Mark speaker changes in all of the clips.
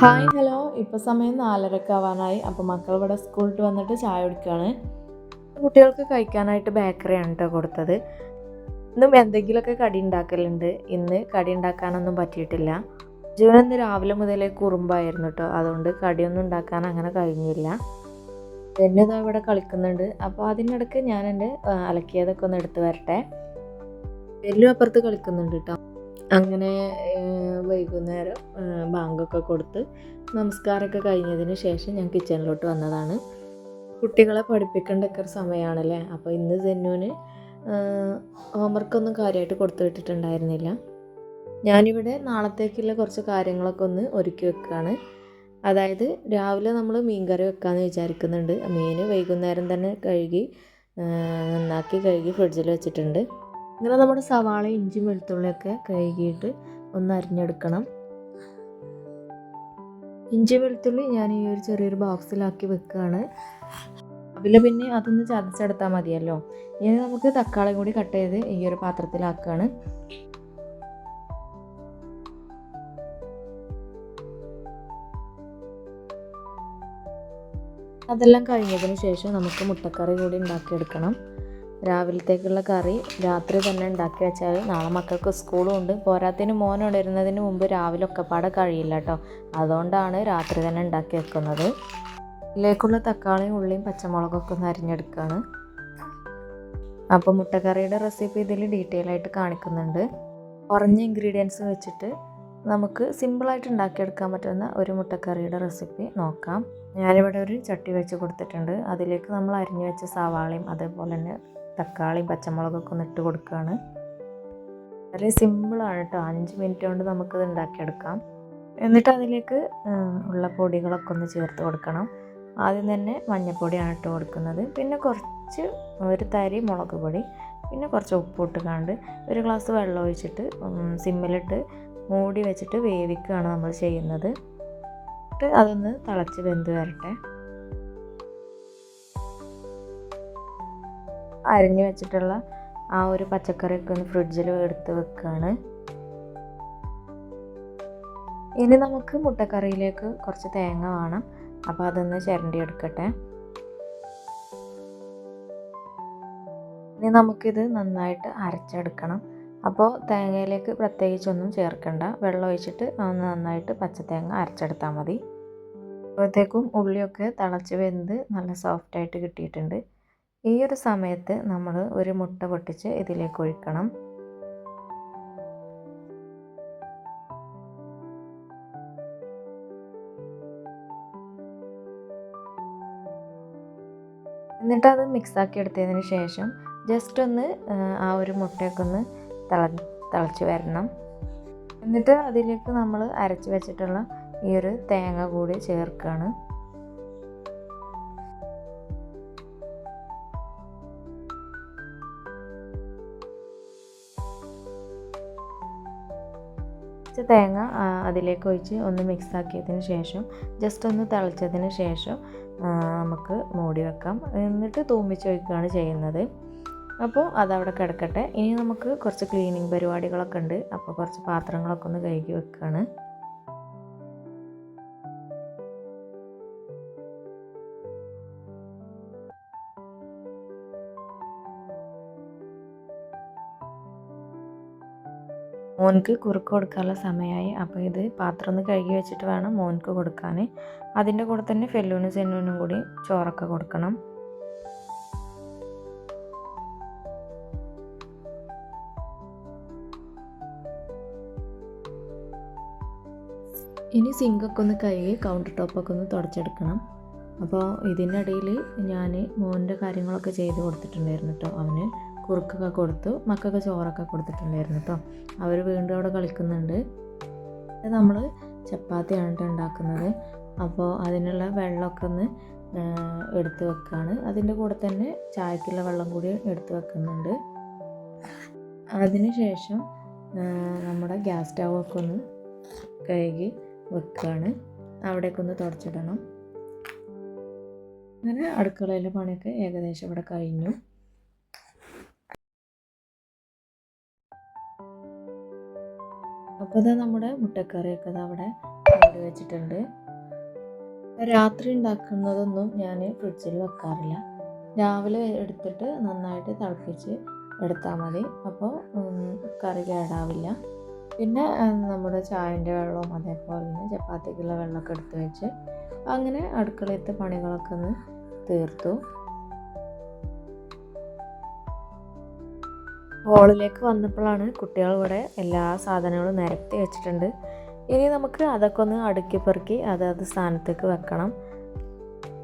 Speaker 1: Hi hello, ഇപ്പോൾ സമയം 4:30 ആവാനായി. അപ്പോൾ മക്കൾ ഇവിടെ സ്കൂളിൽ വിട്ട് വന്നിട്ട് ചായ കുടിക്കുകയാണ്. കുട്ടികൾക്ക് കഴിക്കാനായിട്ട് ബേക്കറിയാണ് കേട്ടോ കൊടുത്തത്. ഇന്നും എന്തെങ്കിലുമൊക്കെ കടി ഉണ്ടാക്കലുണ്ട്. ഇന്ന് കടി ഉണ്ടാക്കാനൊന്നും പറ്റിയിട്ടില്ല. ഇന്ന് രാവിലെ മുതലേ കുറുമ്പായിരുന്നു കേട്ടോ, അതുകൊണ്ട് കടിയൊന്നും ഉണ്ടാക്കാൻ അങ്ങനെ കഴിഞ്ഞില്ല. ഇതാ ഇവിടെ കളിക്കുന്നുണ്ട്. അപ്പോൾ അതിനിടയ്ക്ക് ഞാൻ എൻ്റെ അലക്കിയതൊക്കെ ഒന്ന് എടുത്ത് വരട്ടെ. എല്ലാം അപ്പുറത്ത് കളിക്കുന്നുണ്ട് കേട്ടോ. അങ്ങനെ വൈകുന്നേരം ബാങ്കൊക്കെ കൊടുത്ത് നമസ്കാരമൊക്കെ കഴിഞ്ഞതിന് ശേഷം ഞാൻ കിച്ചണിലോട്ട് വന്നതാണ്. കുട്ടികളെ പഠിപ്പിക്കേണ്ടൊക്കെ ഒരു സമയമാണല്ലേ. അപ്പോൾ ഇന്ന് സെന്നുവിന് ഹോംവർക്കൊന്നും കാര്യമായിട്ട് കൊടുത്തു വിട്ടിട്ടുണ്ടായിരുന്നില്ല. ഞാനിവിടെ നാളത്തേക്കുള്ള കുറച്ച് കാര്യങ്ങളൊക്കെ ഒന്ന് ഒരുക്കി വെക്കുകയാണ്. അതായത് രാവിലെ നമ്മൾ മീൻ കറി വെക്കാമെന്ന് വിചാരിക്കുന്നുണ്ട്. മീൻ വൈകുന്നേരം തന്നെ നന്നാക്കി കഴുകി ഫ്രിഡ്ജിൽ വെച്ചിട്ടുണ്ട്. ഇങ്ങനെ നമ്മുടെ സവാള, ഇഞ്ചി, വെളുത്തുള്ളിയൊക്കെ കഴുകിയിട്ട് ഒന്ന് അരിഞ്ഞെടുക്കണം. ഇഞ്ചി വെളുത്തുള്ളി ഞാൻ ഈ ഒരു ചെറിയൊരു ബോക്സിലാക്കി വെക്കുകയാണ്. പിന്നെ അതൊന്ന് ചതച്ചെടുത്താൽ മതിയല്ലോ. ഇനി നമുക്ക് തക്കാളി കൂടി കട്ട് ചെയ്ത് ഈ ഒരു പാത്രത്തിലാക്കുകയാണ്. അതെല്ലാം കഴിഞ്ഞതിന് ശേഷം നമുക്ക് മുട്ടക്കറി കൂടി ഉണ്ടാക്കിയെടുക്കണം. രാവിലത്തേക്കുള്ള കറി രാത്രി തന്നെ ഉണ്ടാക്കി വെച്ചാൽ നാളെ മക്കൾക്ക് സ്കൂളും ഉണ്ട്. പോരാത്തതിന് മോൻ ഉണരുന്നതിന് മുമ്പ് രാവിലെ ഒക്കെപ്പാടെ കഴിയില്ല കേട്ടോ. അതുകൊണ്ടാണ് രാത്രി തന്നെ ഉണ്ടാക്കി വെക്കുന്നത്. ഇതിലേക്കുള്ള തക്കാളിയും ഉള്ളിയും പച്ചമുളകൊക്കെ ഒന്ന് അരിഞ്ഞെടുക്കുകയാണ്. അപ്പോൾ മുട്ടക്കറിയുടെ റെസിപ്പി ഇതിൽ ഡീറ്റെയിൽ ആയിട്ട് കാണിക്കുന്നുണ്ട്. കുറഞ്ഞ ഇൻഗ്രീഡിയൻസ് വെച്ചിട്ട് നമുക്ക് സിമ്പിളായിട്ട് ഉണ്ടാക്കിയെടുക്കാൻ പറ്റുന്ന ഒരു മുട്ടക്കറിയുടെ റെസിപ്പി നോക്കാം. ഞാനിവിടെ ഒരു ചട്ടി വെച്ച് കൊടുത്തിട്ടുണ്ട്. അതിലേക്ക് നമ്മൾ അരിഞ്ഞു വെച്ച സവാളയും അതേപോലെ തന്നെ തക്കാളിയും പച്ചമുളകൊക്കെ ഒന്ന് ഇട്ട് കൊടുക്കുകയാണ്. വളരെ സിമ്പിളാണ് കേട്ടോ. 5 മിനിറ്റ് കൊണ്ട് നമുക്കിത് ഉണ്ടാക്കിയെടുക്കാം. എന്നിട്ട് അതിലേക്ക് ഉള്ള പൊടികളൊക്കെ ഒന്ന് ചേർത്ത് കൊടുക്കണം. ആദ്യം തന്നെ മഞ്ഞൾപ്പൊടിയാണ് ഇട്ട് കൊടുക്കുന്നത്. പിന്നെ ഒരു തരി മുളക് പൊടി, പിന്നെ കുറച്ച് ഉപ്പിട്ട് കണ്ട് ഒരു ഗ്ലാസ് വെള്ളം ഒഴിച്ചിട്ട് സിമ്മിലിട്ട് മൂടി വെച്ചിട്ട് വേവിക്കുകയാണ് നമ്മൾ ചെയ്യുന്നത്. എന്നിട്ട് അതൊന്ന് തിളച്ച് വെന്ത് വരട്ടെ. അരിഞ്ഞു വെച്ചിട്ടുള്ള ആ ഒരു പച്ചക്കറിയൊക്കെ ഒന്ന് ഫ്രിഡ്ജിൽ എടുത്ത് വെക്കുകയാണ്. ഇനി നമുക്ക് മുട്ടക്കറിയിലേക്ക് കുറച്ച് തേങ്ങ വേണം. അപ്പോൾ അതൊന്ന് ചിരണ്ടി എടുക്കട്ടെ. ഇനി നമുക്കിത് നന്നായിട്ട് അരച്ചെടുക്കണം. അപ്പോൾ തേങ്ങയിലേക്ക് പ്രത്യേകിച്ചൊന്നും ചേർക്കണ്ട. വെള്ളം ഒഴിച്ചിട്ട് ഒന്ന് നന്നായിട്ട് പച്ചത്തേങ്ങ അരച്ചെടുത്താൽ മതി. അപ്പോഴത്തേക്കും ഉള്ളിയൊക്കെ തിളച്ച് വെന്ത് നല്ല സോഫ്റ്റായിട്ട് കിട്ടിയിട്ടുണ്ട്. ഈ ഒരു സമയത്ത് നമ്മൾ ഒരു മുട്ട പൊട്ടിച്ച് ഇതിലേക്ക് ഒഴിക്കണം. എന്നിട്ട് അത് മിക്സാക്കി എടുത്തതിന് ശേഷം ജസ്റ്റ് ഒന്ന് ആ ഒരു മുട്ടയൊക്കെ ഒന്ന് തിളച്ച് വരണം. എന്നിട്ട് അതിലേക്ക് നമ്മൾ അരച്ച് വെച്ചിട്ടുള്ള ഈ ഒരു തേങ്ങ കൂടി ചേർക്കുകയാണ്. തേങ്ങ അതിലേക്ക് ഒഴിച്ച് ഒന്ന് മിക്സാക്കിയതിന് ശേഷം ജസ്റ്റ് ഒന്ന് തിളച്ചതിന് ശേഷം നമുക്ക് മൂടി വെക്കാം. എന്നിട്ട് തൂമിച്ചൊഴിക്കുകയാണ് ചെയ്യുന്നത്. അപ്പോൾ അതവിടെ കിടക്കട്ടെ. ഇനി നമുക്ക് കുറച്ച് ക്ലീനിങ് പരിപാടികളൊക്കെ ഉണ്ട്. അപ്പോൾ കുറച്ച് പാത്രങ്ങളൊക്കെ ഒന്ന് കഴുകി വെക്കുകയാണ്. മോൻക്ക് കുറുക്ക് കൊടുക്കാനുള്ള സമയമായി. അപ്പോൾ ഇത് പാത്രം ഒന്ന് കഴുകി വെച്ചിട്ട് വേണം മോൻക്ക് കൊടുക്കാൻ. അതിൻ്റെ കൂടെ തന്നെ ഫെല്ലൂനും സെന്നൂനും കൂടി ചോറൊക്കെ കൊടുക്കണം. ഇനി സിങ്കൊക്കെ ഒന്ന് കഴുകി കൗണ്ടർ ടോപ്പൊക്കെ ഒന്ന് തുടച്ചെടുക്കണം. അപ്പോൾ ഇതിൻ്റെ ഇടയിൽ ഞാൻ മോൻ്റെ കാര്യങ്ങളൊക്കെ ചെയ്ത് കൊടുത്തിട്ടുണ്ടായിരുന്നു കേട്ടോ. അവന് കുറുക്കൊക്കെ കൊടുത്തു, മക്കൾക്ക് ചോറൊക്കെ കൊടുത്തിട്ടുണ്ടായിരുന്നു കേട്ടോ. അവർ വീണ്ടും അവിടെ കളിക്കുന്നുണ്ട്. നമ്മൾ ചപ്പാത്തിയാണ് കേട്ടോ ഉണ്ടാക്കുന്നത്. അപ്പോൾ അതിനുള്ള വെള്ളമൊക്കെ ഒന്ന് എടുത്ത് വെക്കുകയാണ്. അതിൻ്റെ കൂടെ തന്നെ ചായക്കുള്ള വെള്ളം കൂടി എടുത്ത് വെക്കുന്നുണ്ട്. അതിന് ശേഷം നമ്മുടെ ഗ്യാസ് സ്റ്റൗവൊക്കെ ഒന്ന് കഴുകി വെക്കുകയാണ്. അവിടേക്ക് ഒന്ന് തുടച്ചിടണം. അങ്ങനെ അടുക്കളയിലെ പണിയൊക്കെ ഏകദേശം ഇവിടെ കഴിഞ്ഞു. അപ്പോൾ ഇതാ നമ്മുടെ മുട്ടക്കറിയൊക്കെ അവിടെ പാല് വെച്ചിട്ടുണ്ട്. രാത്രി ഉണ്ടാക്കുന്നതൊന്നും ഞാൻ ഫ്രിഡ്ജിൽ വെക്കാറില്ല. രാവിലെ എടുത്തിട്ട് നന്നായിട്ട് തിളപ്പിച്ച് എടുത്താൽ മതി. അപ്പോൾ കറി കേടാവില്ല. പിന്നെ നമ്മുടെ ചായൻ്റെ വെള്ളവും അതേപോലെ തന്നെ ചപ്പാത്തിക്കുള്ള വെള്ളമൊക്കെ എടുത്ത് വെച്ച് അങ്ങനെ അടുക്കളയത്തെ പണികളൊക്കെ ഒന്ന് തീർത്തു. ഹോളിലേക്ക് വന്നപ്പോഴാണ് കുട്ടികൾ ഇവിടെ എല്ലാ സാധനങ്ങളും നിരത്തി വെച്ചിട്ടുണ്ട്. ഇനി നമുക്ക് അതൊക്കെ ഒന്ന് അടുക്കി പെറുക്കി അതത് സ്ഥാനത്തേക്ക് വെക്കണം.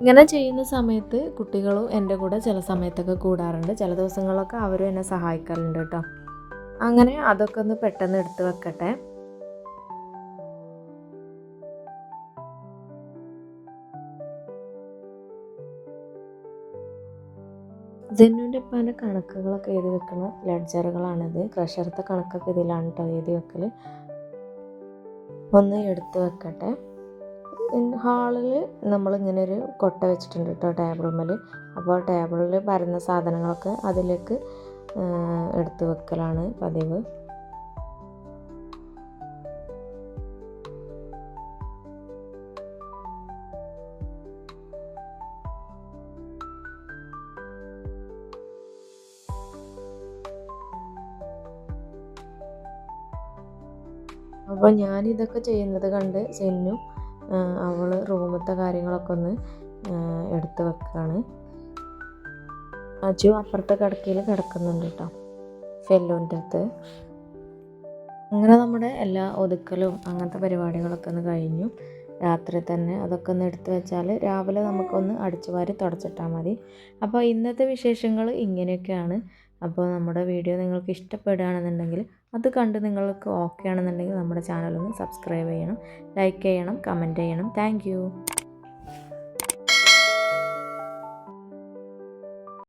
Speaker 1: ഇങ്ങനെ ചെയ്യുന്ന സമയത്ത് കുട്ടികളും എൻ്റെ കൂടെ ചില സമയത്തൊക്കെ കൂടാറുണ്ട്. ചില ദിവസങ്ങളൊക്കെ അവരും എന്നെ സഹായിക്കാറുണ്ട് കേട്ടോ. അങ്ങനെ അതൊക്കെ ഒന്ന് പെട്ടെന്ന് എടുത്ത് വെക്കട്ടെ. ജെന്നുവിൻ്റെ ഉപ്പാൻ്റെ കണക്കുകളൊക്കെ എഴുതി വെക്കുന്ന ലെഡ്ജറുകളാണിത്. ക്രഷറത്തെ കണക്കൊക്കെ ഇതിലാണ് കേട്ടോ എഴുതി വെക്കൽ. ഒന്ന് എടുത്ത് വെക്കട്ടെ. ഹാളിൽ നമ്മളിങ്ങനെ ഒരു കൊട്ട വെച്ചിട്ടുണ്ട് കേട്ടോ ടേബിൾമേൽ. അപ്പോൾ ടേബിളിൽ പരന്ന സാധനങ്ങളൊക്കെ അതിലേക്ക് എടുത്ത് വെക്കലാണ് പതിവ്. അപ്പോൾ ഞാനിതൊക്കെ ചെയ്യുന്നത് കണ്ട് സെന്നു അവൾ റൂമത്തെ കാര്യങ്ങളൊക്കെ ഒന്ന് എടുത്ത് വെക്കുകയാണ്. അജു അപ്പുറത്തെ കിടക്കയിൽ കിടക്കുന്നുണ്ട് കേട്ടോ ഫെല്ലുവിൻ്റെ അടുത്ത്. അങ്ങനെ നമ്മുടെ എല്ലാ ഒതുക്കലും അങ്ങനത്തെ പരിപാടികളൊക്കെ ഒന്ന് കഴിഞ്ഞു. രാത്രി തന്നെ അതൊക്കെ ഒന്ന് എടുത്ത് വെച്ചാൽ രാവിലെ നമുക്കൊന്ന് അടിച്ചു വാരി തുടച്ചിട്ടാൽ മതി. അപ്പോൾ ഇന്നത്തെ വിശേഷങ്ങൾ ഇങ്ങനെയൊക്കെയാണ്. അപ്പോൾ നമ്മുടെ വീഡിയോ നിങ്ങൾക്ക് ഇഷ്ടപ്പെടുകയാണെന്നുണ്ടെങ്കിൽ അത് കണ്ട് നിങ്ങൾക്ക് ഓക്കെ ആണെന്നുണ്ടെങ്കിൽ നമ്മുടെ ചാനലൊന്ന് സബ്സ്ക്രൈബ് ചെയ്യണം, ലൈക്ക് ചെയ്യണം, കമൻറ്റ് ചെയ്യണം. താങ്ക്